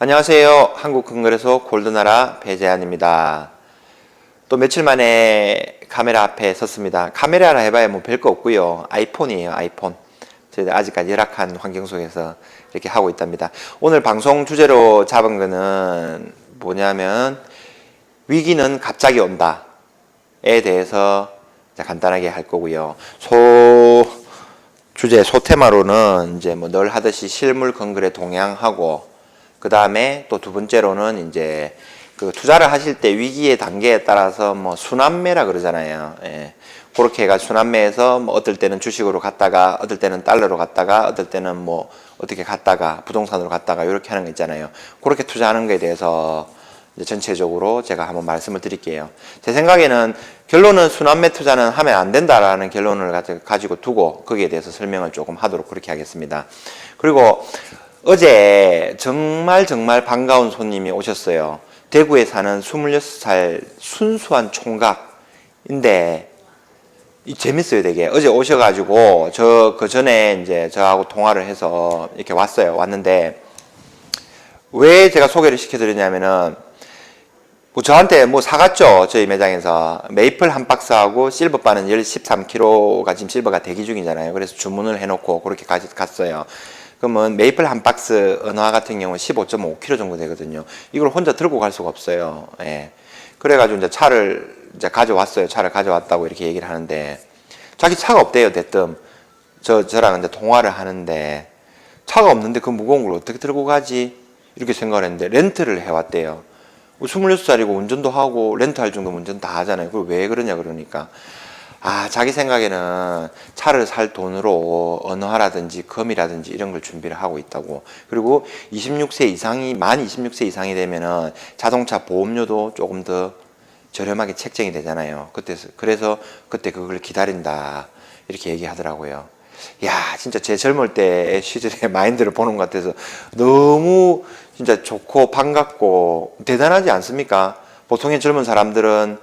안녕하세요. 한국금거래소 골드나라 배재환입니다. 또 며칠 만에 카메라 앞에 섰습니다. 카메라라 해봐야 뭐 별거 없고요. 아이폰이에요. 아이폰. 저희들 아직까지 열악한 환경 속에서 이렇게 하고 있답니다. 오늘 방송 주제로 잡은 거는 뭐냐면 위기는 갑자기 온다에 대해서 간단하게 할 거고요. 소테마로는 이제 뭐 늘 하듯이 실물 건글에 동향하고, 그 다음에 또 두 번째로는 이제 그 투자를 하실 때 위기의 단계에 따라서 뭐 순환매라 그러잖아요. 예. 그렇게 해가 순환매에서 뭐 어떨 때는 주식으로 갔다가, 어떨 때는 달러로 갔다가, 어떨 때는 뭐 어떻게 갔다가 부동산으로 갔다가 이렇게 하는 거 있잖아요. 그렇게 투자하는 거에 대해서 이제 전체적으로 제가 한번 말씀을 드릴게요. 제 생각에는 결론은 순환매 투자는 하면 안 된다라는 결론을 가지고 두고 거기에 대해서 설명을 조금 하도록 그렇게 하겠습니다. 그리고 어제 정말 반가운 손님이 오셨어요. 대구에 사는 26살 순수한 총각인데 재밌어요, 되게. 어제 오셔가지고 그 전에 이제 저하고 통화를 해서 이렇게 왔어요. 왔는데 왜 제가 소개를 시켜드리냐면은 뭐 저한테 뭐 사갔죠. 저희 매장에서 메이플 한 박스하고 실버바는 13kg가 지금 실버가 대기 중이잖아요. 그래서 주문을 해놓고 그렇게 갔어요. 그러면 메이플 한 박스 은화 같은 경우는 15.5kg 정도 되거든요. 이걸 혼자 들고 갈 수가 없어요. 예. 그래가지고 이제 차를 이제 가져왔어요. 차를 가져왔다고 이렇게 얘기를 하는데 자기 차가 없대요. 대뜸 저랑 이제 통화를 하는데 차가 없는데 그 무거운 걸 어떻게 들고 가지? 이렇게 생각을 했는데 렌트를 해왔대요. 26살이고 운전도 하고 렌트할 정도면 운전 다 하잖아요. 그걸 왜 그러냐 그러니까 자기 생각에는 차를 살 돈으로 언어라든지 금이라든지 이런 걸 준비를 하고 있다고. 그리고 26세 이상이, 만 26세 이상이 되면은 자동차 보험료도 조금 더 저렴하게 책정이 되잖아요. 그래서 그때 그걸 기다린다. 이렇게 얘기하더라고요. 야, 진짜 제 젊을 때의 시절의 마인드를 보는 것 같아서 너무 진짜 좋고 반갑고 대단하지 않습니까? 보통의 젊은 사람들은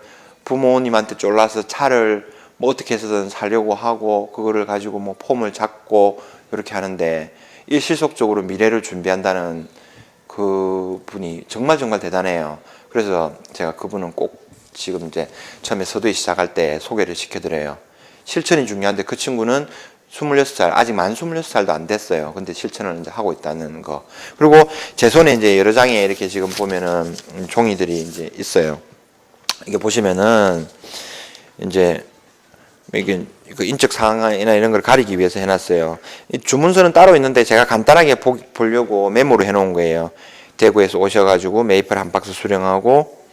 부모님한테 쫄라서 차를 뭐 어떻게 해서든 살려고 하고 그거를 가지고 뭐 폼을 잡고 이렇게 하는데 일시적으로 미래를 준비한다는 그 분이 정말 대단해요. 그래서 제가 그분은 꼭 지금 이제 처음에 서두에 시작할 때 소개를 시켜드려요. 실천이 중요한데 그 친구는 26살, 아직 만 26살도 안 됐어요. 근데 실천을 이제 하고 있다는 거. 그리고 제 손에 이제 여러 장에 이렇게 지금 보면은 종이들이 이제 있어요. 이게 보시면은 이제 이게 그 인적 사항이나 이런 걸 가리기 위해서 해놨어요. 이 주문서는 따로 있는데 제가 간단하게 보려고 메모로 해놓은 거예요. 대구에서 오셔가지고 메이플 한 박스 수령하고,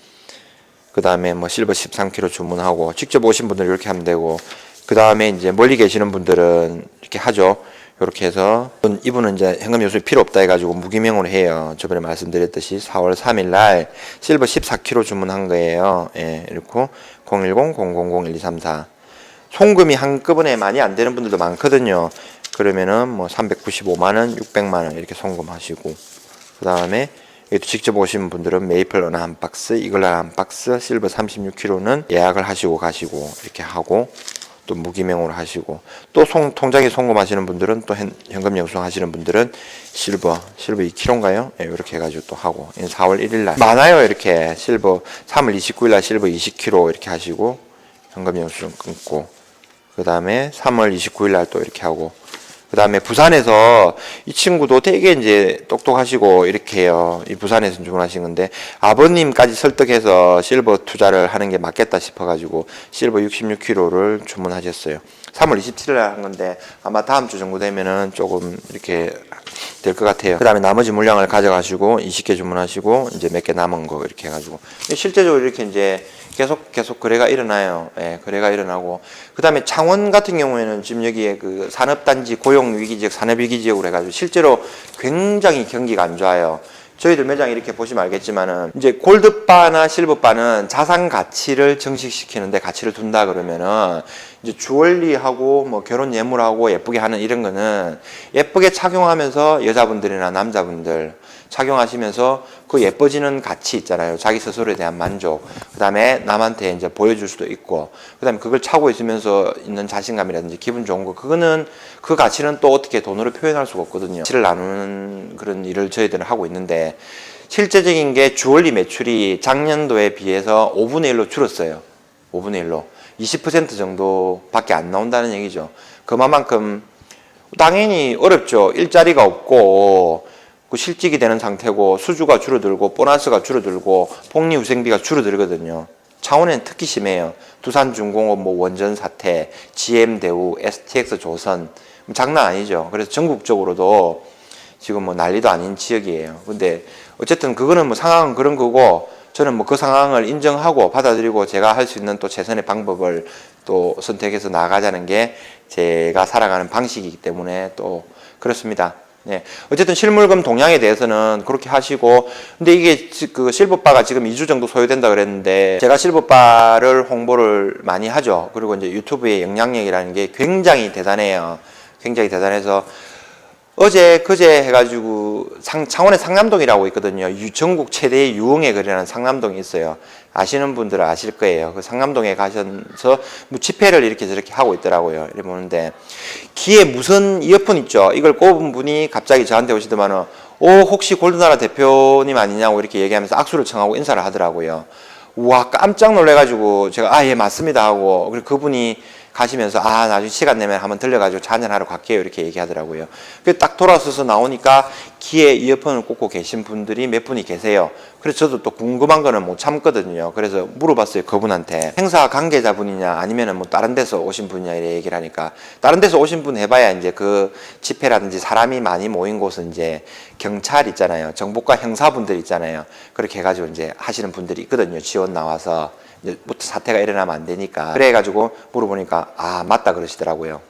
그 다음에 뭐 실버 13kg 주문하고, 직접 오신 분들 이렇게 하면 되고, 그 다음에 이제 멀리 계시는 분들은 이렇게 하죠. 이렇게 해서 이분은 이제 현금 요소이 필요 없다 해가지고 무기명으로 해요. 저번에 말씀드렸듯이 4월 3일 날 실버 14kg 주문한 거예요. 예, 이렇게 010-000-1234. 송금이 한꺼번에 많이 안 되는 분들도 많거든요. 그러면은 뭐 395만원, 600만원 이렇게 송금하시고, 그 다음에 직접 오신 분들은 메이플 어나 한 박스, 이글 한 박스, 실버 36kg는 예약을 하시고 가시고 이렇게 하고, 또 무기명으로 하시고, 또 통장에 송금하시는 분들은 또 현금 영수하시는 분들은 실버 2kg인가요? 네, 이렇게 해가지고 또 하고, 4월 1일날 많아요. 이렇게 실버 3월 29일날 실버 20kg 이렇게 하시고 현금 영수증 끊고, 그 다음에 3월 29일날 또 이렇게 하고, 그 다음에 부산에서 이 친구도 되게 이제 똑똑하시고 이렇게 해요. 이 부산에서 주문하신 건데 아버님까지 설득해서 실버 투자를 하는 게 맞겠다 싶어가지고 실버 66kg를 주문하셨어요. 3월 27일 날 한 건데 아마 다음 주 정도 되면은 조금 이렇게 될 것 같아요. 그 다음에 나머지 물량을 가져가시고 20개 주문하시고 이제 몇 개 남은 거 이렇게 해가지고 실제적으로 이렇게 이제 계속 거래가 일어나요. 예, 거래가 일어나고, 그 다음에 창원 같은 경우에는 지금 여기에 그 산업단지 고용위기지역, 산업위기지역으로 해가지고 실제로 굉장히 경기가 안 좋아요. 저희들 매장 이렇게 보시면 알겠지만은 이제 골드바나 실버바는 자산 가치를 증식시키는데 가치를 둔다 그러면은 이제 주얼리하고 뭐 결혼 예물하고 예쁘게 하는 이런 거는 예쁘게 착용하면서 여자분들이나 남자분들 착용하시면서 그 예뻐지는 가치 있잖아요. 자기 스스로에 대한 만족. 그다음에 남한테 이제 보여줄 수도 있고. 그다음에 그걸 차고 있으면서 있는 자신감이라든지 기분 좋은 거. 그거는 그 가치는 또 어떻게 돈으로 표현할 수가 없거든요. 가치를 나누는 그런 일을 저희들은 하고 있는데 실제적인 게 주얼리 매출이 작년도에 비해서 5분의 1로 줄었어요. 5분의 1로. 20% 정도밖에 안 나온다는 얘기죠. 그만큼 당연히 어렵죠. 일자리가 없고 그 실직이 되는 상태고 수주가 줄어들고 보너스가 줄어들고 복리후생비가 줄어들거든요. 창원에는 특히 심해요. 두산중공업 뭐 원전 사태, GM대우, STX조선 장난 아니죠. 그래서 전국적으로도 지금 뭐 난리도 아닌 지역이에요. 근데 어쨌든 그거는 뭐 상황은 그런 거고 저는 뭐 그 상황을 인정하고 받아들이고 제가 할 수 있는 또 최선의 방법을 또 선택해서 나가자는 게 제가 살아가는 방식이기 때문에 또 그렇습니다. 네. 어쨌든 실물금 동향에 대해서는 그렇게 하시고, 근데 이게 그 실버바가 지금 2주 정도 소요된다 그랬는데, 제가 실버바를 홍보를 많이 하죠. 그리고 이제 유튜브의 영향력이라는 게 굉장히 대단해요. 굉장히 대단해서, 어제, 그제 해가지고, 창원에 상남동이라고 있거든요. 전국 최대의 유흥의 거리라는 상남동이 있어요. 아시는 분들은 아실 거예요. 그 상남동에 가셔서 뭐 집회를 이렇게 저렇게 하고 있더라고요. 이렇게 보는데, 귀에 무슨 이어폰 있죠? 이걸 꼽은 분이 갑자기 저한테 오시더만은, 혹시 골드나라 대표님 아니냐고 이렇게 얘기하면서 악수를 청하고 인사를 하더라고요. 우와, 깜짝 놀래가지고, 제가, 예, 맞습니다 하고, 그리고 그분이 가시면서 나중에 시간 내면 한번 들려가지고 차 한잔하러 갈게요 이렇게 얘기하더라고요. 딱 돌아서서 나오니까 귀에 이어폰을 꽂고 계신 분들이 몇 분이 계세요. 그래서 저도 또 궁금한 거는 못 참거든요. 그래서 물어봤어요 그분한테. 행사 관계자분이냐 아니면은 뭐 다른 데서 오신 분이냐 이렇게 얘기를 하니까 다른 데서 오신 분 해봐야 이제 그 집회라든지 사람이 많이 모인 곳은 이제 경찰 있잖아요. 정보과 형사분들 있잖아요. 그렇게 해가지고 이제 하시는 분들이 있거든요. 지원 나와서. 이제 사태가 일어나면 안 되니까. 그래가지고 물어보니까 맞다 그러시더라고요.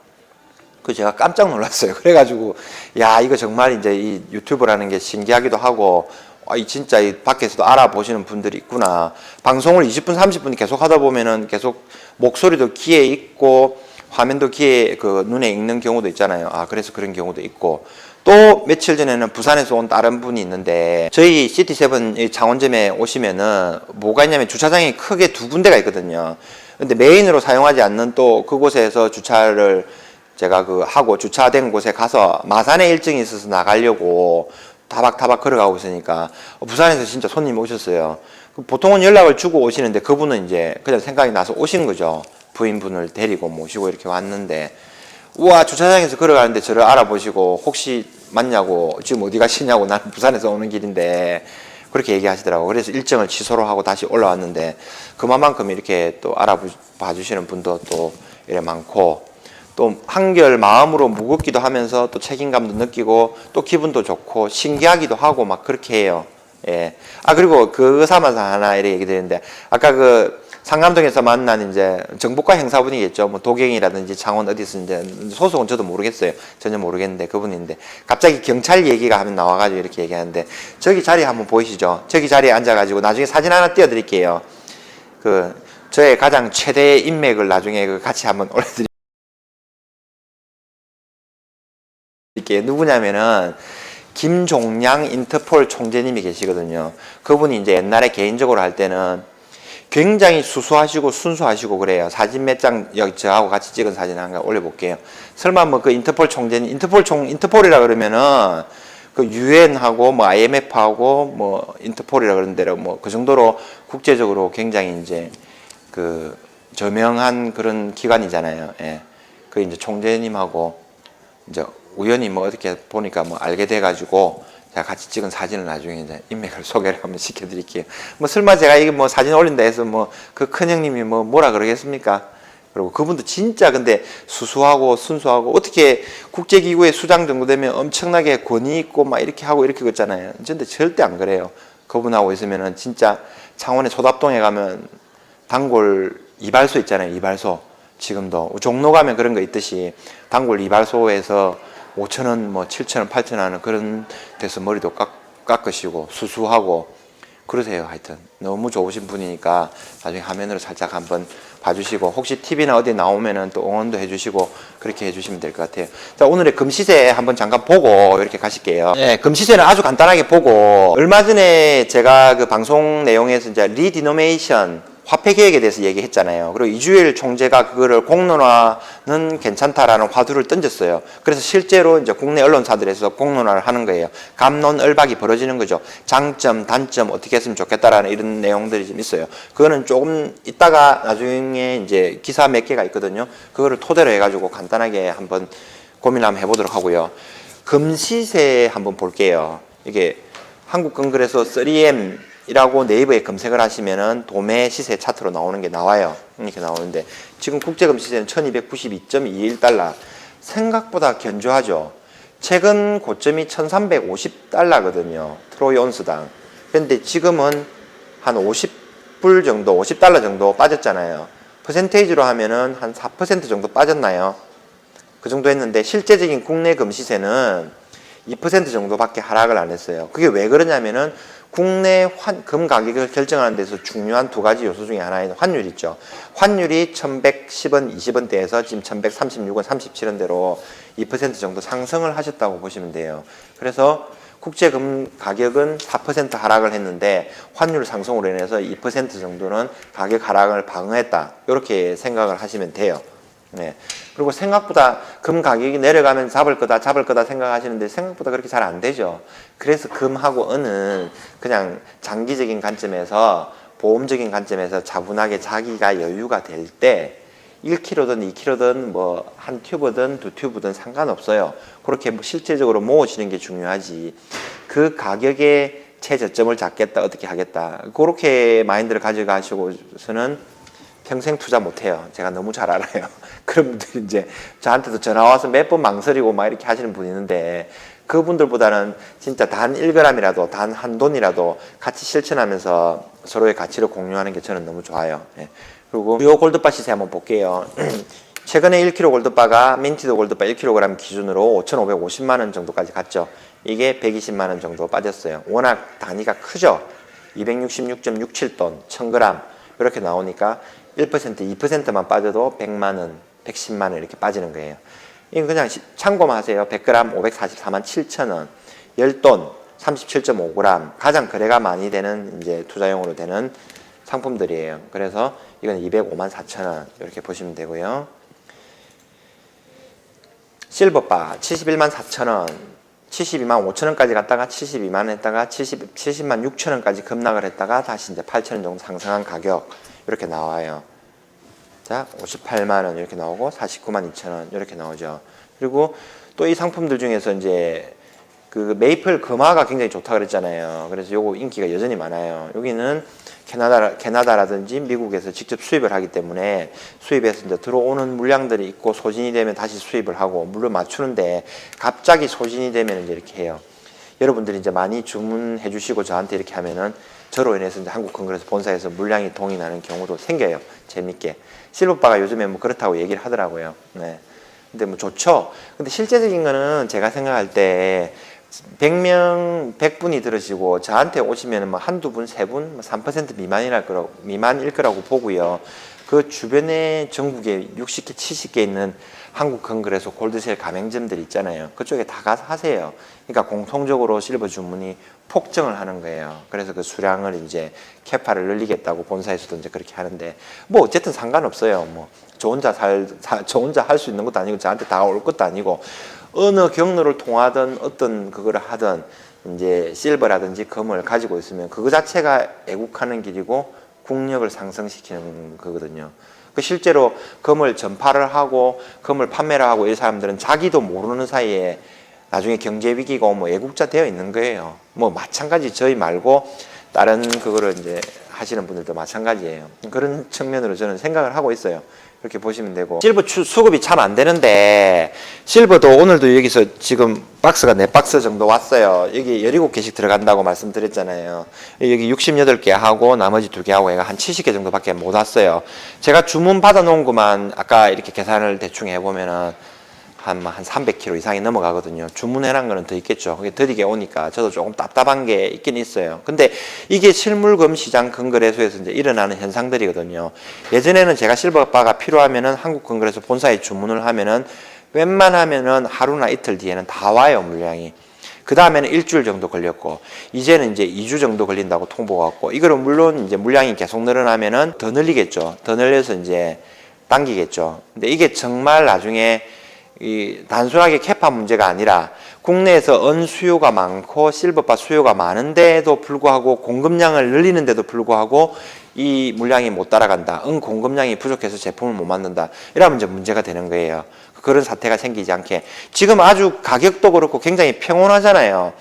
그 제가 깜짝 놀랐어요. 그래가지고 야 이거 정말 이제 이 유튜브라는 게 신기하기도 하고 이 진짜 이 밖에서도 알아보시는 분들이 있구나. 방송을 20분 30분 계속 하다 보면은 계속 목소리도 귀에 있고 화면도 귀에 그 눈에 익는 경우도 있잖아요. 그래서 그런 경우도 있고. 또 며칠 전에는 부산에서 온 다른 분이 있는데 저희 시티7 창원점에 오시면은 뭐가 있냐면 주차장이 크게 두 군데가 있거든요. 근데 메인으로 사용하지 않는 또 그곳에서 주차를 제가 하고 주차된 곳에 가서 마산에 일정이 있어서 나가려고 타박타박 걸어가고 있으니까 부산에서 진짜 손님이 오셨어요. 보통은 연락을 주고 오시는데 그분은 이제 그냥 생각이 나서 오신 거죠. 부인분을 데리고 모시고 이렇게 왔는데 우와 주차장에서 걸어가는데 저를 알아보시고 혹시 맞냐고 지금 어디 가시냐고 나는 부산에서 오는 길인데 그렇게 얘기하시더라고. 그래서 일정을 취소로 하고 다시 올라왔는데 그만큼 이렇게 또 알아봐 주시는 분도 또 이래 많고 또 한결 마음으로 무겁기도 하면서 또 책임감도 느끼고 또 기분도 좋고 신기하기도 하고 막 그렇게 해요. 예. 그리고 그거 삼아서 하나 이렇게 얘기 드렸는데 아까 상암동에서 만난 이제 정보과 행사분이겠죠. 뭐 도경이라든지 창원 어디서 이제 소속은 저도 모르겠어요. 전혀 모르겠는데 그분인데 갑자기 경찰 얘기가 하면 나와가지고 이렇게 얘기하는데 저기 자리 한번 보이시죠? 저기 자리에 앉아가지고 나중에 사진 하나 띄워드릴게요. 저의 가장 최대의 인맥을 나중에 같이 한번 올려드릴게요. 누구냐면은 김종량 인터폴 총재님이 계시거든요. 그분이 이제 옛날에 개인적으로 할 때는 굉장히 수수하시고 순수하시고 그래요. 사진 몇 장 저하고 같이 찍은 사진 한 번 올려볼게요. 설마 뭐 그 인터폴 총재님, 인터폴이라 그러면은 그 유엔하고 뭐 IMF하고 뭐 인터폴이라 그러는 대로 뭐 그 정도로 국제적으로 굉장히 이제 그 저명한 그런 기관이잖아요. 예. 그 이제 총재님하고 이제 우연히 뭐 어떻게 보니까 뭐 알게 돼가지고 제가 같이 찍은 사진을 나중에 이제 인맥을 소개를 한번 시켜드릴게요. 뭐 설마 제가 이게 뭐 사진 올린다 해서 뭐 그 큰형님이 뭐라 그러겠습니까? 그리고 그분도 진짜 근데 수수하고 순수하고 어떻게 국제기구의 수장 정도 되면 엄청나게 권위 있고 막 이렇게 하고 이렇게 걷잖아요. 근데 절대 안 그래요. 그분하고 있으면은 진짜 창원의 소답동에 가면 단골 이발소 있잖아요. 이발소. 지금도 종로 가면 그런 거 있듯이 단골 이발소에서 5,000원, 뭐 7,000원, 8,000원 하는 그런 데서 머리도 깎으시고 수수하고 그러세요. 하여튼 너무 좋으신 분이니까 나중에 화면으로 살짝 한번 봐주시고 혹시 TV나 어디 나오면은 또 응원도 해주시고 그렇게 해주시면 될 것 같아요. 자, 오늘의 금시세 한번 잠깐 보고 이렇게 가실게요. 네, 금시세는 아주 간단하게 보고 얼마 전에 제가 그 방송 내용에서 이제 리디노메이션 화폐 계획에 대해서 얘기했잖아요. 그리고 이주일 총재가 그거를 공론화는 괜찮다라는 화두를 던졌어요. 그래서 실제로 이제 국내 언론사들에서 공론화를 하는 거예요. 갑론을박이 벌어지는 거죠. 장점, 단점 어떻게 했으면 좋겠다라는 이런 내용들이 좀 있어요. 그거는 조금 이따가 나중에 이제 기사 몇 개가 있거든요. 그거를 토대로 해가지고 간단하게 한번 고민 한번 해보도록 하고요. 금시세 한번 볼게요. 이게 한국건설에서 3M 이라고 네이버에 검색을 하시면은 도매 시세 차트로 나오는 게 나와요. 이렇게 나오는데 지금 국제금 시세는 1292.21달러. 생각보다 견조하죠. 최근 고점이 1350달러거든요. 트로이 온스당. 그런데 지금은 한 50불 정도, 50달러 정도 빠졌잖아요. 퍼센테이지로 하면은 한 4% 정도 빠졌나요? 그 정도 했는데 실제적인 국내 금 시세는 2% 정도밖에 하락을 안 했어요. 그게 왜 그러냐면은 국내 금 가격을 결정하는 데서 중요한 두 가지 요소 중에 하나인 환율 있죠. 환율이 1110원, 20원대에서 지금 1136원, 37원대로 2% 정도 상승을 하셨다고 보시면 돼요. 그래서 국제금 가격은 4% 하락을 했는데 환율 상승으로 인해서 2% 정도는 가격 하락을 방어했다. 이렇게 생각을 하시면 돼요. 네. 그리고 생각보다 금 가격이 내려가면 잡을 거다 생각하시는데 생각보다 그렇게 잘 안 되죠. 그래서 금하고 은은 그냥 장기적인 관점에서 보험적인 관점에서 차분하게 자기가 여유가 될 때 1kg든 2kg든 뭐 한 튜브든 두 튜브든 상관없어요. 그렇게 실제적으로 모으시는 게 중요하지. 그 가격에 최저점을 잡겠다, 어떻게 하겠다. 그렇게 마인드를 가져가시고서는 평생 투자 못해요. 제가 너무 잘 알아요. 그런 분들이 이제 저한테도 전화 와서 몇 번 망설이고 막 이렇게 하시는 분이 있는데 그분들보다는 진짜 단 1g이라도 단 한 돈이라도 같이 실천하면서 서로의 가치를 공유하는 게 저는 너무 좋아요. 예. 그리고 요 골드바 시세 한번 볼게요. 최근에 1kg 골드바가 민티드 골드바 1kg 기준으로 5,550만 원 정도까지 갔죠. 이게 120만 원 정도 빠졌어요. 워낙 단위가 크죠. 266.67돈 1000g 이렇게 나오니까 1%, 2%만 빠져도 100만 원, 110만 원 이렇게 빠지는 거예요. 이건 그냥 참고만 하세요. 100g 544만 7천 원, 10돈 37.5g 가장 거래가 많이 되는 이제 투자용으로 되는 상품들이에요. 그래서 이건 205만 4천 원 이렇게 보시면 되고요. 실버바 71만 4천 원, 72만 5천 원까지 갔다가 72만 원 했다가 70만 6천 원까지 급락을 했다가 다시 이제 8천 원 정도 상승한 가격 이렇게 나와요. 자, 58만 원 이렇게 나오고 49만 2천 원 이렇게 나오죠. 그리고 또 이 상품들 중에서 이제 그 메이플 금화가 굉장히 좋다 그랬잖아요. 그래서 요거 인기가 여전히 많아요. 여기는 캐나다라든지 미국에서 직접 수입을 하기 때문에 수입해서 이제 들어오는 물량들이 있고 소진이 되면 다시 수입을 하고 물론 맞추는데 갑자기 소진이 되면 이제 이렇게 해요. 여러분들이 이제 많이 주문해 주시고 저한테 이렇게 하면은 저로 인해서 이제 한국건설에서 본사에서 물량이 동인하는 경우도 생겨요. 재밌게. 실버바가 요즘에 뭐 그렇다고 얘기를 하더라고요. 네. 근데 뭐 좋죠. 근데 실제적인 거는 제가 생각할 때 100명, 100분이 들으시고 저한테 오시면 뭐 한두 분, 세 분, 3% 미만일 거라고 보고요. 그 주변에 전국에 60개, 70개 있는 한국건설에서 골드셀 가맹점들 있잖아요. 그쪽에 다 가서 하세요. 그러니까 공통적으로 실버 주문이 폭증을 하는 거예요. 그래서 그 수량을 이제 캐파를 늘리겠다고 본사에서도 이제 그렇게 하는데 뭐 어쨌든 상관없어요. 뭐 저 혼자 할 수 있는 것도 아니고 저한테 다 올 것도 아니고 어느 경로를 통하든 어떤 그거를 하든 이제 실버라든지 금을 가지고 있으면 그거 자체가 애국하는 길이고 국력을 상승시키는 거거든요. 그 실제로 금을 전파를 하고 금을 판매를 하고 이 사람들은 자기도 모르는 사이에 나중에 경제 위기가 오면 애국자 되어 있는 거예요. 뭐 마찬가지 저희 말고 다른 그거를 이제 하시는 분들도 마찬가지예요. 그런 측면으로 저는 생각을 하고 있어요. 이렇게 보시면 되고 실버 수급이 참 안 되는데 실버도 오늘도 여기서 지금 박스가 4박스 정도 왔어요. 여기 17개씩 들어간다고 말씀드렸잖아요. 여기 68개 하고 나머지 2개 하고 얘가 한 70개 정도밖에 못 왔어요. 제가 주문 받아 놓은 것만 아까 이렇게 계산을 대충 해보면은 한 300kg 이상이 넘어가거든요. 주문해놓은 거는 더 있겠죠. 그게 더디게 오니까 저도 조금 답답한 게 있긴 있어요. 근데 이게 실물금 시장 근거래소에서 이제 일어나는 현상들이거든요. 예전에는 제가 실버바가 필요하면은 한국근거래소 본사에 주문을 하면은 웬만하면은 하루나 이틀 뒤에는 다 와요, 물량이. 그 다음에는 일주일 정도 걸렸고, 이제는 이제 2주 정도 걸린다고 통보가 왔고, 이거는 물론 이제 물량이 계속 늘어나면은 더 늘리겠죠. 더 늘려서 이제 당기겠죠. 근데 이게 정말 나중에 이 단순하게 캐파 문제가 아니라 국내에서 은 수요가 많고 실버바 수요가 많은데도 불구하고 공급량을 늘리는데도 불구하고 이 물량이 못 따라간다. 은 공급량이 부족해서 제품을 못 만든다. 이러면 이제 문제가 되는 거예요. 그런 사태가 생기지 않게. 지금 아주 가격도 그렇고 굉장히 평온하잖아요.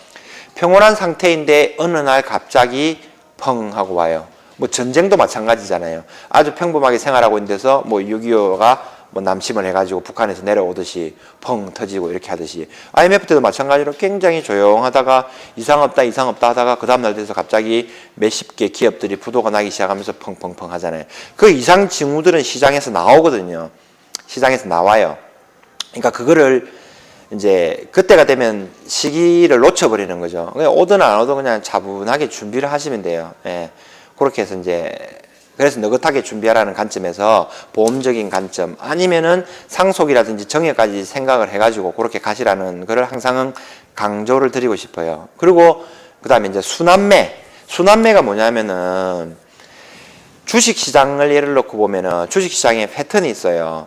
평온한 상태인데 어느 날 갑자기 펑 하고 와요. 뭐 전쟁도 마찬가지잖아요. 아주 평범하게 생활하고 있는 데서 뭐 6.25가 뭐 남침을 해가지고 북한에서 내려오듯이 펑 터지고 이렇게 하듯이 IMF 때도 마찬가지로 굉장히 조용하다가 이상 없다 하다가 그 다음날 돼서 갑자기 몇십 개 기업들이 부도가 나기 시작하면서 펑펑펑 하잖아요. 그 이상 징후들은 시장에서 나오거든요. 시장에서 나와요. 그러니까 그거를 이제 그때가 되면 시기를 놓쳐버리는 거죠. 그냥 오든 안 오든 그냥 차분하게 준비를 하시면 돼요. 예. 그렇게 해서 이제 그래서 느긋하게 준비하라는 관점에서 보험적인 관점 아니면은 상속이라든지 정액까지 생각을 해가지고 그렇게 가시라는 거를 항상 강조를 드리고 싶어요. 그리고 그 다음에 이제 순환매가 뭐냐면은 주식시장을 예를 놓고 보면은 주식시장에 패턴이 있어요.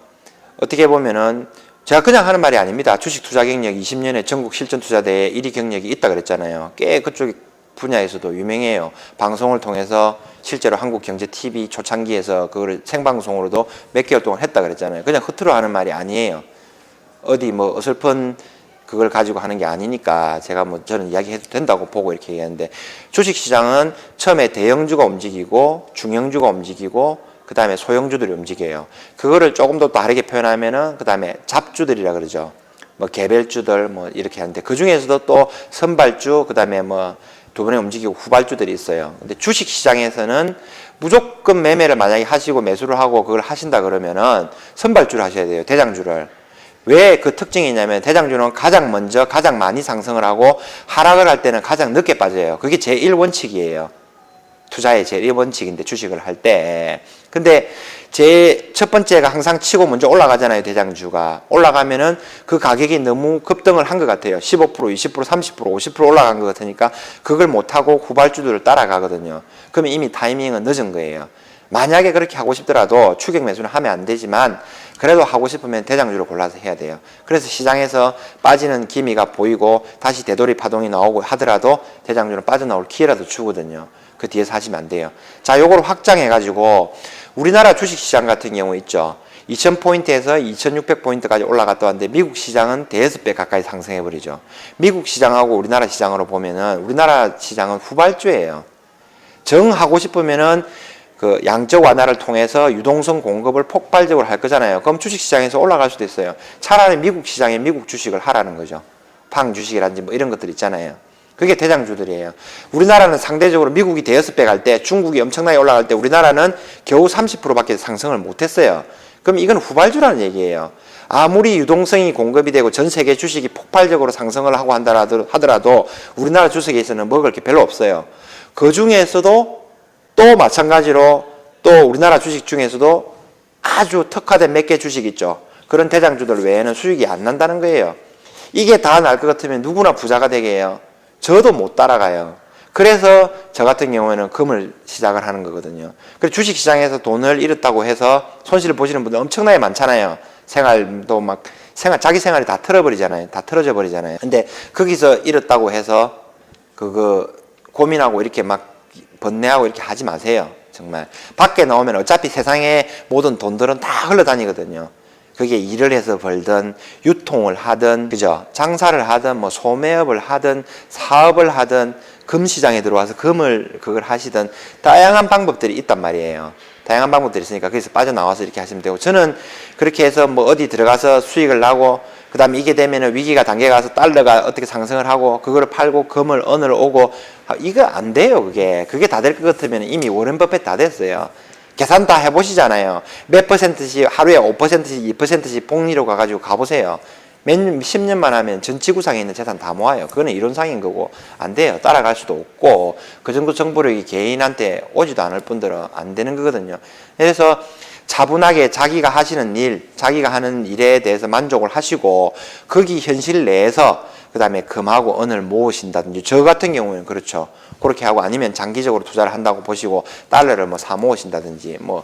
어떻게 보면은 제가 그냥 하는 말이 아닙니다. 주식 투자 경력 20년에 전국 실전 투자대회 1위 경력이 있다 그랬잖아요. 꽤 그쪽 분야에서도 유명해요. 방송을 통해서 실제로 한국경제TV 초창기에서 그걸 생방송으로도 몇 개월 동안 했다 그랬잖아요. 그냥 허투루 하는 말이 아니에요. 어디 뭐 어설픈 그걸 가지고 하는 게 아니니까 제가 뭐 저는 이야기해도 된다고 보고 이렇게 얘기하는데 주식시장은 처음에 대형주가 움직이고 중형주가 움직이고 그 다음에 소형주들이 움직여요. 그거를 조금 더 다르게 표현하면은 그 다음에 잡주들이라 그러죠. 뭐 개별주들 뭐 이렇게 하는데 그 중에서도 또 선발주 그 다음에 뭐 두 번에 움직이고 후발주들이 있어요. 근데 주식 시장에서는 무조건 매매를 만약에 하시고 매수를 하고 그걸 하신다 그러면은 선발주를 하셔야 돼요. 대장주를. 왜 그 특징이 있냐면 대장주는 가장 먼저 가장 많이 상승을 하고 하락을 할 때는 가장 늦게 빠져요. 그게 제1원칙이에요. 투자의 제1원칙인데 주식을 할 때. 근데 제 첫 번째가 항상 치고 먼저 올라가잖아요. 대장주가. 올라가면은 그 가격이 너무 급등을 한 것 같아요. 15%, 20%, 30%, 50% 올라간 것 같으니까 그걸 못하고 후발주들을 따라가거든요. 그러면 이미 타이밍은 늦은 거예요. 만약에 그렇게 하고 싶더라도 추격 매수는 하면 안 되지만 그래도 하고 싶으면 대장주를 골라서 해야 돼요. 그래서 시장에서 빠지는 기미가 보이고 다시 되돌이 파동이 나오고 하더라도 대장주는 빠져나올 기회라도 주거든요. 그 뒤에서 하시면 안 돼요. 자, 요걸 확장해가지고 우리나라 주식시장 같은 경우 있죠. 2000포인트에서 2600포인트까지 올라갔다 왔는데 미국 시장은 대여섯 배 가까이 상승해버리죠. 미국 시장하고 우리나라 시장으로 보면은 우리나라 시장은 후발주예요. 정 하고 싶으면은 그 양적 완화를 통해서 유동성 공급을 폭발적으로 할 거잖아요. 그럼 주식시장에서 올라갈 수도 있어요. 차라리 미국 시장에 미국 주식을 하라는 거죠. 팡 주식이라든지 뭐 이런 것들 있잖아요. 그게 대장주들이에요. 우리나라는 상대적으로 미국이 대여섯 배 갈 때 중국이 엄청나게 올라갈 때 우리나라는 겨우 30%밖에 상승을 못했어요. 그럼 이건 후발주라는 얘기예요. 아무리 유동성이 공급이 되고 전 세계 주식이 폭발적으로 상승을 하고 하더라도 우리나라 주식에서는 먹을 게 별로 없어요. 그 중에서도 또 마찬가지로 또 우리나라 주식 중에서도 아주 특화된 몇 개 주식 있죠. 그런 대장주들 외에는 수익이 안 난다는 거예요. 이게 다 날 것 같으면 누구나 부자가 되게 해요. 저도 못 따라가요. 그래서 저 같은 경우에는 금을 시작을 하는 거거든요. 그래서 주식시장에서 돈을 잃었다고 해서 손실을 보시는 분들 엄청나게 많잖아요. 생활도 막 자기 생활이 다 틀어버리잖아요. 다 틀어져 버리잖아요. 근데 거기서 잃었다고 해서 그거 고민하고 이렇게 막 번뇌하고 이렇게 하지 마세요. 정말 밖에 나오면 어차피 세상의 모든 돈들은 다 흘러다니거든요. 그게 일을 해서 벌든 유통을 하든 그죠? 장사를 하든 뭐 소매업을 하든 사업을 하든 금시장에 들어와서 그걸 하시든 다양한 방법들이 있단 말이에요. 다양한 방법들이 있으니까 거기서 빠져나와서 이렇게 하시면 되고 저는 그렇게 해서 뭐 어디 들어가서 수익을 나고 그 다음에 이게 되면은 위기가 단계가서 달러가 어떻게 상승을 하고 그거를 팔고 금을 은을 오고 이거 안 돼요. 그게 다 될 것 같으면 이미 워렌 버핏 다 됐어요. 계산 다 해보시잖아요. 몇 %씩 하루에 5%씩 2%씩 복리로 가가지고 가보세요. 몇십 년만 하면 전 지구상에 있는 재산 다 모아요. 그거는 이론상인 거고 안 돼요. 따라갈 수도 없고 그 정도 정보력이 개인한테 오지도 않을 뿐더러 안 되는 거거든요. 그래서 차분하게 자기가 하시는 일, 자기가 하는 일에 대해서 만족을 하시고 거기 현실 내에서 그 다음에 금하고 은을 모으신다든지 저 같은 경우는 그렇죠. 그렇게 하고 아니면 장기적으로 투자를 한다고 보시고 달러를 뭐 사 모으신다든지 뭐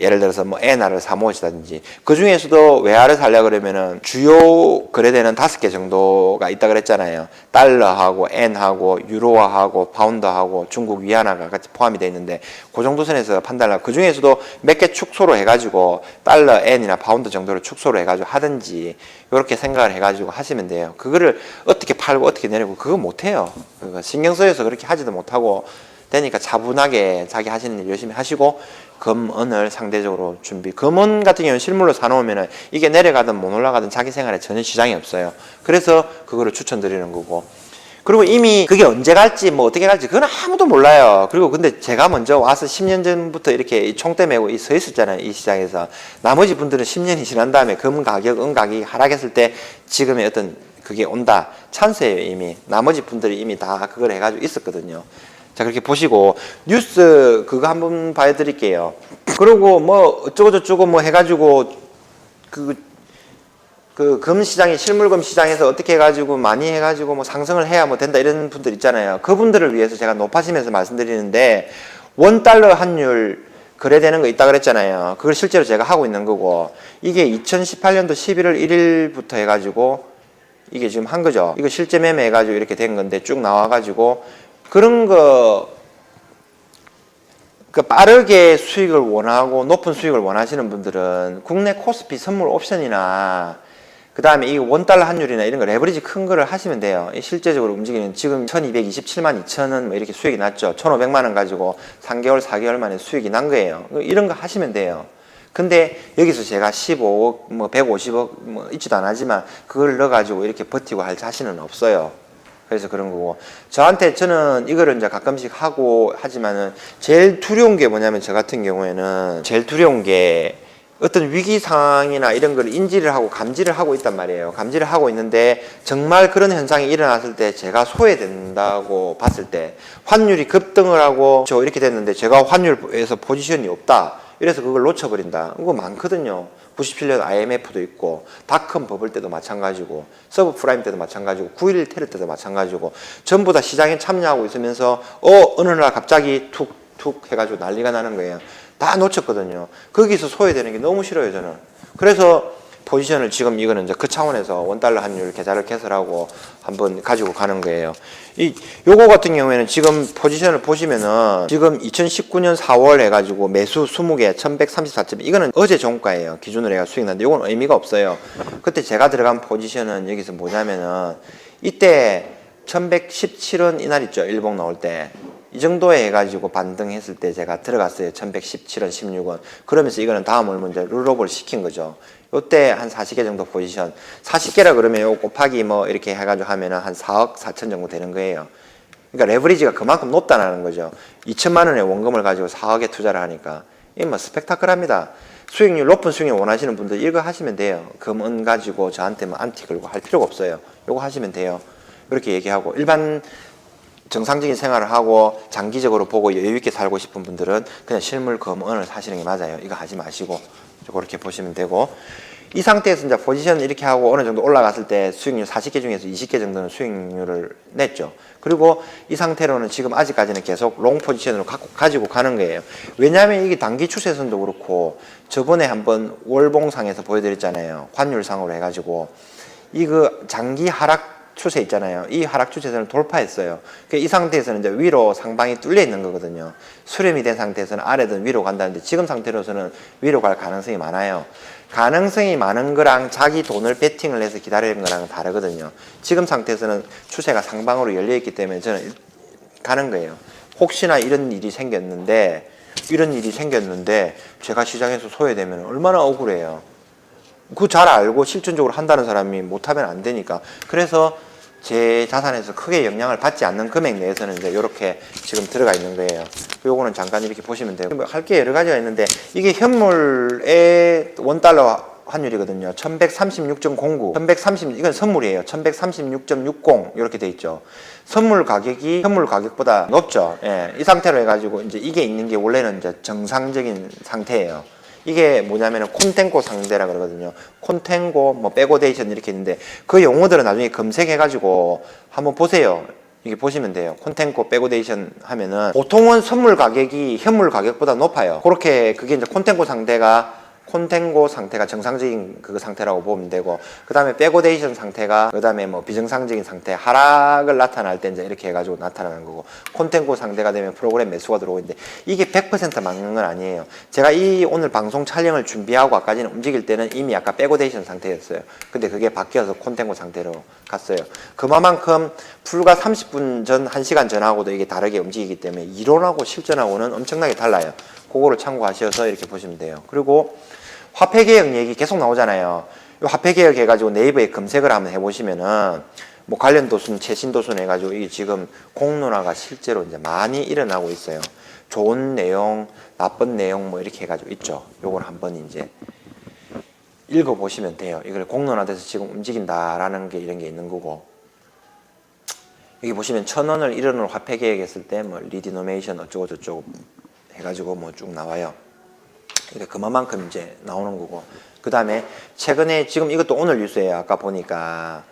예를 들어서 뭐 엔화를 사 모으시다든지 그 중에서도 외화를 사려고 그러면은 주요 거래되는 5개 정도가 있다 그랬잖아요. 달러하고 엔하고 유로화하고 파운드하고 중국 위안화가 같이 포함이 되어 있는데 그 정도 선에서 판단하고 그 중에서도 몇 개 축소로 해가지고 달러, 엔이나 파운드 정도를 축소로 해가지고 하든지 이렇게 생각을 해가지고 하시면 돼요. 그거를 어떻게 팔고 어떻게 내리고 그거 못해요. 그거 신경 쓰여서 그렇게 하지도 못하고 되니까 차분하게 자기 하시는 일 열심히 하시고 금은을 상대적으로 준비. 금은 같은 경우는 실물로 사놓으면은 이게 내려가든 못 올라가든 자기 생활에 전혀 지장이 없어요. 그래서 그거를 추천드리는 거고. 그리고 이미 그게 언제 갈지 뭐 어떻게 갈지 그건 아무도 몰라요. 그리고 근데 제가 먼저 와서 10년 전부터 이렇게 총대 메고 서 있었잖아요. 이 시장에서. 나머지 분들은 10년이 지난 다음에 금 가격, 은 가격이 하락했을 때 지금의 어떤 그게 온다. 찬스예요 이미. 나머지 분들이 이미 다 그걸 해가지고 있었거든요. 자, 그렇게 보시고, 뉴스 그거 한번 봐드릴게요. 그리고 뭐, 어쩌고저쩌고 뭐 해가지고, 금 시장이, 실물금 시장에서 어떻게 해가지고, 많이 해가지고 뭐 상승을 해야 뭐 된다 이런 분들 있잖아요. 그분들을 위해서 제가 높아지면서 말씀드리는데, 원달러 환율 거래되는 거 있다 그랬잖아요. 그걸 실제로 제가 하고 있는 거고, 이게 2018년도 11월 1일부터 해가지고, 이게 지금 한 거죠. 이거 실제 매매 해가지고 이렇게 된 건데 쭉 나와가지고, 그런 거, 빠르게 수익을 원하고 높은 수익을 원하시는 분들은 국내 코스피 선물 옵션이나 그 다음에 이 원달러 환율이나 이런 거 레버리지 큰 거를 하시면 돼요. 실제적으로 움직이는 지금 1227만 2천원 뭐 이렇게 수익이 났죠. 1500만 원 가지고 3개월, 4개월 만에 수익이 난 거예요. 이런 거 하시면 돼요. 근데 여기서 제가 15억, 뭐 150억 뭐 있지도 않지만 그걸 넣어가지고 이렇게 버티고 할 자신은 없어요. 그래서 그런 거고 저는 이거를 이제 가끔씩 하고 하지만은 제일 두려운 게 뭐냐면 저 같은 경우에는 제일 두려운 게 어떤 위기 상황이나 이런 걸 인지를 하고 감지를 하고 있단 말이에요. 감지를 하고 있는데 정말 그런 현상이 일어났을 때 제가 소외된다고 봤을 때 환율이 급등을 하고 저 이렇게 됐는데 제가 환율에서 포지션이 없다. 이래서 그걸 놓쳐버린다. 이거 많거든요. 97년 IMF도 있고 닷컴 버블 때도 마찬가지고 서브프라임 때도 마찬가지고 9.11 테러 때도 마찬가지고 전부 다 시장에 참여하고 있으면서 어느 날 갑자기 툭툭 해가지고 난리가 나는 거예요. 다 놓쳤거든요. 거기서 소외되는 게 너무 싫어요 저는. 그래서 포지션을 지금 이거는 이제 그 차원에서 원달러 환율 계좌를 개설하고 한번 가지고 가는 거예요. 요거 같은 경우에는 지금 포지션을 보시면은 지금 2019년 4월 해가지고 매수 20개 1134점 이거는 어제 종가예요. 기준으로 해가 수익 났는데 요건 의미가 없어요. 그때 제가 들어간 포지션은 여기서 뭐냐면은 이때 1117원 이날 있죠. 일봉 나올 때. 이 정도에 해가지고 반등했을 때 제가 들어갔어요. 1117원, 16원. 그러면서 이거는 다음을 먼저 룰업을 시킨 거죠. 요때 한 40개 정도 포지션. 40개라 그러면 요 곱하기 뭐 이렇게 해가지고 하면은 한 4억 4천 정도 되는 거예요. 그러니까 레버리지가 그만큼 높다는 거죠. 2천만 원의 원금을 가지고 4억에 투자를 하니까. 이게 뭐 스펙타클합니다. 수익률, 높은 수익률 원하시는 분들 이거 하시면 돼요. 금은 가지고 저한테 뭐 안티 걸고 할 필요가 없어요. 요거 하시면 돼요. 이렇게 얘기하고. 일반 정상적인 생활을 하고 장기적으로 보고 여유있게 살고 싶은 분들은 그냥 실물 금은을 사시는 게 맞아요. 이거 하지 마시고 그렇게 보시면 되고 이 상태에서 이제 포지션 이렇게 하고 어느 정도 올라갔을 때 수익률 40개 중에서 20개 정도는 수익률을 냈죠. 그리고 이 상태로는 지금 아직까지는 계속 롱 포지션으로 가지고 가는 거예요. 왜냐하면 이게 단기 추세선도 그렇고 저번에 한번 월봉상에서 보여드렸잖아요. 환율상으로 해가지고 이거 장기 하락 추세 있잖아요. 이 하락 추세선을 돌파했어요. 이 상태에서는 이제 위로 상방이 뚫려 있는 거거든요. 수렴이 된 상태에서는 아래든 위로 간다는데 지금 상태로서는 위로 갈 가능성이 많아요. 가능성이 많은 거랑 자기 돈을 베팅을 해서 기다리는 거랑은 다르거든요. 지금 상태에서는 추세가 상방으로 열려 있기 때문에 저는 가는 거예요. 혹시나 이런 일이 생겼는데 제가 시장에서 소외되면 얼마나 억울해요. 그거 잘 알고 실존적으로 한다는 사람이 못하면 안 되니까. 그래서 제 자산에서 크게 영향을 받지 않는 금액 내에서는 이제 이렇게 지금 들어가 있는 거예요. 요거는 잠깐 이렇게 보시면 돼요. 할 게 여러 가지가 있는데 이게 현물의 원달러 환율이거든요. 1136.09, 1130, 이건 선물이에요. 1136.60 이렇게 돼 있죠. 선물 가격이 현물 가격보다 높죠. 예, 이 상태로 해가지고 이제 이게 있는 게 원래는 이제 정상적인 상태예요. 이게 뭐냐면은 콘텐고 상대라 그러거든요. 콘텐고, 뭐 백오데이션 이렇게 있는데 그 용어들은 나중에 검색해가지고 한번 보세요. 이게 보시면 돼요. 콘텐고 백오데이션 하면은 보통은 선물 가격이 현물 가격보다 높아요. 그렇게 그게 이제 콘텐고 상태가 정상적인 그 상태라고 보면 되고, 그 다음에 백오데이션 상태가, 그 다음에 뭐 비정상적인 상태, 하락을 나타날 때 이제 이렇게 해가지고 나타나는 거고, 콘텐고 상태가 되면 프로그램 매수가 들어오고 있는데, 이게 100% 맞는 건 아니에요. 제가 이 오늘 방송 촬영을 준비하고 아까 전에 움직일 때는 이미 아까 백오데이션 상태였어요. 근데 그게 바뀌어서 콘텐고 상태로 갔어요. 그만큼 불과 30분 전, 1시간 전하고도 이게 다르게 움직이기 때문에 이론하고 실전하고는 엄청나게 달라요. 그거를 참고하셔서 이렇게 보시면 돼요. 그리고 화폐개혁 얘기 계속 나오잖아요. 화폐개혁 해가지고 네이버에 검색을 한번 해보시면은 뭐 관련 도순, 최신 도순 해가지고 이게 지금 공론화가 실제로 이제 많이 일어나고 있어요. 좋은 내용, 나쁜 내용 뭐 이렇게 해가지고 있죠. 요걸 한번 이제 읽어보시면 돼요. 이걸 공론화돼서 지금 움직인다라는 게 이런 게 있는 거고. 여기 보시면 1,000원을 1원으로 화폐개혁 했을 때 뭐 리디노메이션 어쩌고 저쩌고 해가지고 뭐 쭉 나와요. 그러니까 그만큼 이제 나오는 거고. 그 다음에 최근에 지금 이것도 오늘 뉴스예요. 아까 보니까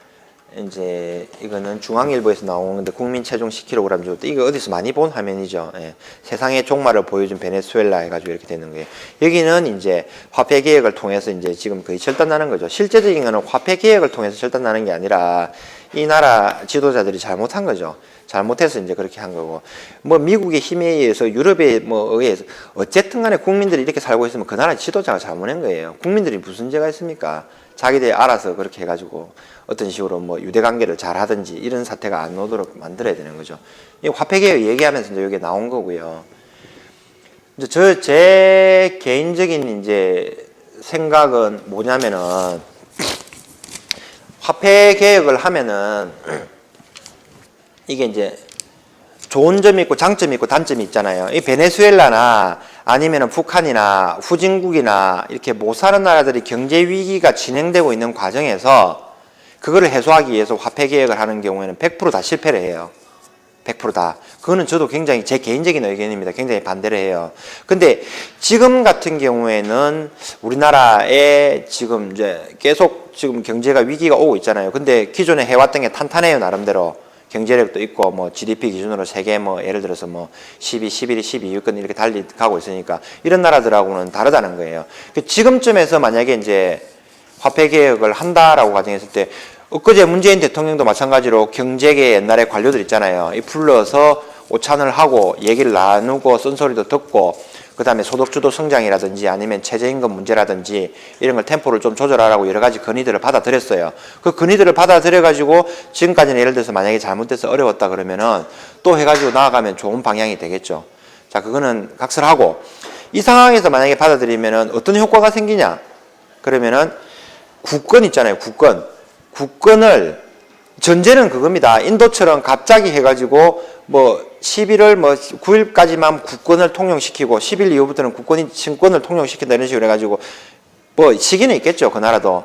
이제 이거는 중앙일보에서 나온 건데 국민 체중 10kg 줄 때 이거 어디서 많이 본 화면이죠. 예. 세상의 종말을 보여준 베네수엘라 해가지고 이렇게 되는 거예요. 여기는 이제 화폐 개혁을 통해서 이제 지금 거의 절단나는 거죠. 실제적인 거는 화폐 개혁을 통해서 절단나는 게 아니라 이 나라 지도자들이 잘못한 거죠. 잘못해서 이제 그렇게 한 거고, 뭐 미국의 힘에 의해서 유럽에 뭐 의해서 어쨌든 간에 국민들이 이렇게 살고 있으면 그 나라 지도자가 잘못한 거예요. 국민들이 무슨 죄가 있습니까? 자기들이 알아서 그렇게 해가지고 어떤 식으로 뭐 유대 관계를 잘 하든지 이런 사태가 안 오도록 만들어야 되는 거죠. 이 화폐개혁 얘기하면서 이제 여기 나온 거고요. 이제 제 개인적인 이제 생각은 뭐냐면은 화폐개혁을 하면은 이게 이제 좋은 점이 있고 장점이 있고 단점이 있잖아요. 이 베네수엘라나 아니면 북한이나 후진국이나 이렇게 못 사는 나라들이 경제 위기가 진행되고 있는 과정에서 그거를 해소하기 위해서 화폐 개혁을 하는 경우에는 100% 다 실패를 해요. 100% 다. 그거는 저도 굉장히 제 개인적인 의견입니다. 굉장히 반대를 해요. 근데 지금 같은 경우에는 우리나라에 지금 이제 계속 지금 경제가 위기가 오고 있잖아요. 근데 기존에 해왔던 게 탄탄해요. 나름대로. 경제력도 있고 뭐 GDP 기준으로 세계 뭐 예를 들어서 뭐 12, 11, 12위권 이렇게 달리 가고 있으니까 이런 나라들하고는 다르다는 거예요. 지금쯤에서 만약에 이제 화폐 개혁을 한다라고 가정했을 때 엊그제 문재인 대통령도 마찬가지로 경제계 옛날에 관료들 있잖아요. 이 불러서 오찬을 하고 얘기를 나누고 쓴소리도 듣고 그 다음에 소득주도 성장이라든지 아니면 최저임금 문제라든지 이런 걸 템포를 좀 조절하라고 여러 가지 건의들을 받아들였어요. 그 건의들을 받아들여가지고 지금까지는 예를 들어서 만약에 잘못돼서 어려웠다 그러면은 또 해가지고 나아가면 좋은 방향이 되겠죠. 자, 그거는 각설하고 이 상황에서 만약에 받아들이면은 어떤 효과가 생기냐? 그러면은 국권 있잖아요. 국권을 전제는 그겁니다. 인도처럼 갑자기 해가지고 뭐 11월 뭐 9일까지만 국권을 통용시키고 10일 이후부터는 신권을 통용시킨다 이런 식으로 해가지고 뭐 시기는 있겠죠. 그 나라도.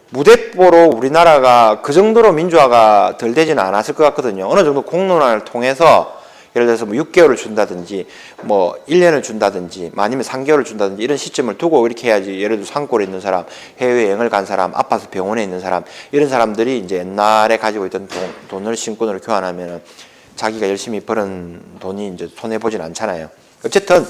무대뽀로 우리나라가 그 정도로 민주화가 덜 되지는 않았을 것 같거든요. 어느 정도 공론화를 통해서 예를 들어서 뭐 6개월을 준다든지 뭐 1년을 준다든지 아니면 3개월을 준다든지 이런 시점을 두고 이렇게 해야지. 예를 들어 산골에 있는 사람, 해외여행을 간 사람, 아파서 병원에 있는 사람 이런 사람들이 이제 옛날에 가지고 있던 돈을 신권으로 교환하면은 자기가 열심히 벌은 돈이 이제 손해보진 않잖아요. 어쨌든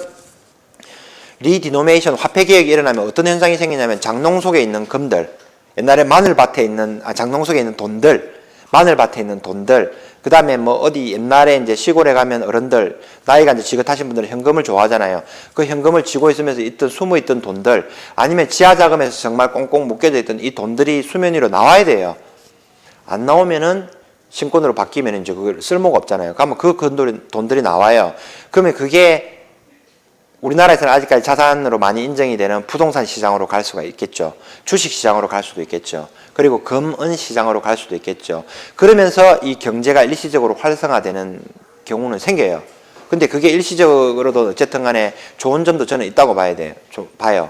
리디노메이션 화폐 개혁이 일어나면 어떤 현상이 생기냐면 장롱 속에 있는 금들, 옛날에 마늘밭에 있는 장롱 속에 있는 돈들, 마늘밭에 있는 돈들, 그 다음에 뭐 어디 옛날에 이제 시골에 가면 어른들 나이가 이제 지긋하신 분들은 현금을 좋아하잖아요. 그 현금을 쥐고 있으면서 숨어 있던 돈들, 아니면 지하 자금에서 정말 꽁꽁 묶여져 있던 이 돈들이 수면 위로 나와야 돼요. 안 나오면은 신권으로 바뀌면 이제 그걸 쓸모가 없잖아요. 그러면 그 돈들이 나와요. 그러면 그게 우리나라에서는 아직까지 자산으로 많이 인정이 되는 부동산 시장으로 갈 수가 있겠죠. 주식 시장으로 갈 수도 있겠죠. 그리고 금은 시장으로 갈 수도 있겠죠. 그러면서 이 경제가 일시적으로 활성화되는 경우는 생겨요. 근데 그게 일시적으로도 어쨌든 간에 좋은 점도 저는 있다고 봐야 돼요. 봐요.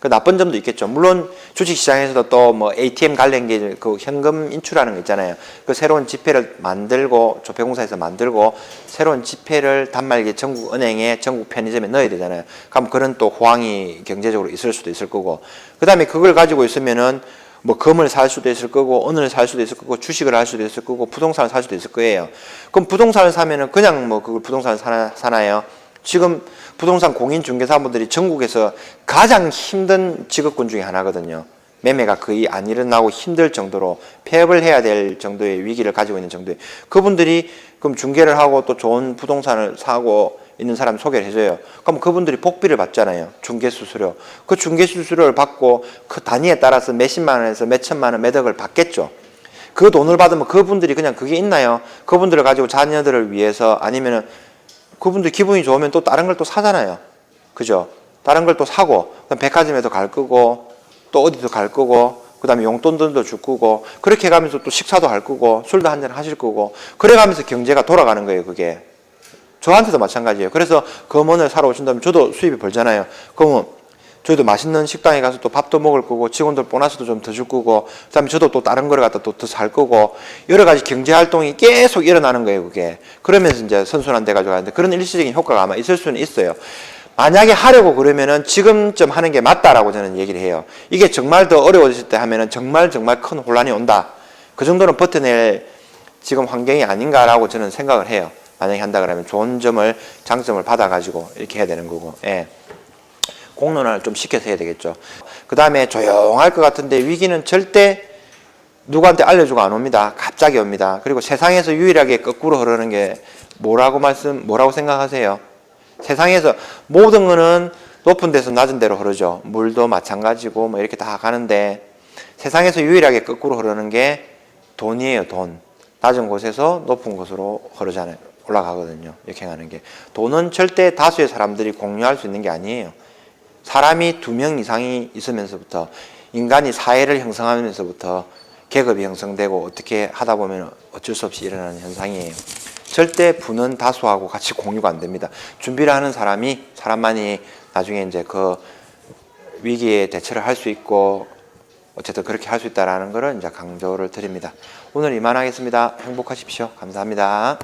그 나쁜 점도 있겠죠. 물론 주식시장에서도 또 뭐 ATM 관련계 그 현금 인출하는 거 있잖아요. 그 새로운 지폐를 만들고 조폐공사에서 만들고 새로운 지폐를 단말기 전국 은행에 전국 편의점에 넣어야 되잖아요. 그럼 그런 또 호황이 경제적으로 있을 수도 있을 거고, 그 다음에 그걸 가지고 있으면은 뭐 금을 살 수도 있을 거고, 은을 살 수도 있을 거고, 주식을 할 수도 있을 거고, 부동산을 살 수도 있을 거예요. 그럼 부동산을 사면은 그냥 뭐 그걸 부동산을 사나요? 지금 부동산 공인중개사분들이 전국에서 가장 힘든 직업군 중에 하나거든요. 매매가 거의 안 일어나고 힘들 정도로 폐업을 해야 될 정도의 위기를 가지고 있는 정도의, 그분들이 그럼 중개를 하고 또 좋은 부동산을 사고 있는 사람 소개를 해줘요. 그럼 그분들이 복비를 받잖아요. 중개수수료. 그 중개수수료를 받고 그 단위에 따라서 몇십만 원에서 몇천만 원, 몇억을 받겠죠. 그 돈을 받으면 그분들이 그냥 그게 있나요? 그분들을 가지고 자녀들을 위해서, 아니면은 그분들 기분이 좋으면 또 다른 걸 또 사잖아요. 그죠? 다른 걸 또 사고, 그다음 백화점에도 갈 거고, 또 어디도 갈 거고, 그 다음에 용돈도 줄 거고, 그렇게 가면서 또 식사도 할 거고, 술도 한잔 하실 거고, 그래 가면서 경제가 돌아가는 거예요, 그게. 저한테도 마찬가지예요. 그래서 금원을 사러 오신다면 저도 수입이 벌잖아요. 그러면 저희도 맛있는 식당에 가서 또 밥도 먹을 거고, 직원들 보너스도 좀 더 줄 거고, 그 다음에 저도 또 다른 거를 갖다 또 더 살 거고, 여러 가지 경제 활동이 계속 일어나는 거예요, 그게. 그러면서 이제 선순환 돼가지고 하는데, 그런 일시적인 효과가 아마 있을 수는 있어요. 만약에 하려고 그러면은 지금쯤 하는 게 맞다라고 저는 얘기를 해요. 이게 정말 더 어려워질 때 하면은 정말 큰 혼란이 온다. 그 정도는 버텨낼 지금 환경이 아닌가라고 저는 생각을 해요. 만약에 한다 그러면 좋은 점을, 장점을 받아가지고 이렇게 해야 되는 거고, 예. 공론화를 좀 시켜서 해야 되겠죠. 그 다음에 조용할 것 같은데 위기는 절대 누구한테 알려주고 안 옵니다. 갑자기 옵니다. 그리고 세상에서 유일하게 거꾸로 흐르는 게 뭐라고 생각하세요? 세상에서 모든 거는 높은 데서 낮은 데로 흐르죠. 물도 마찬가지고 뭐 이렇게 다 가는데, 세상에서 유일하게 거꾸로 흐르는 게 돈이에요, 돈. 낮은 곳에서 높은 곳으로 흐르잖아요. 올라가거든요. 이렇게 가는 게. 돈은 절대 다수의 사람들이 공유할 수 있는 게 아니에요. 사람이 2명 이상이 있으면서부터, 인간이 사회를 형성하면서부터 계급이 형성되고 어떻게 하다 보면 어쩔 수 없이 일어나는 현상이에요. 절대 부는 다수하고 같이 공유가 안 됩니다. 준비를 하는 사람만이 나중에 이제 그 위기에 대처를 할 수 있고, 어쨌든 그렇게 할 수 있다라는 것을 이제 강조를 드립니다. 오늘 이만하겠습니다. 행복하십시오. 감사합니다.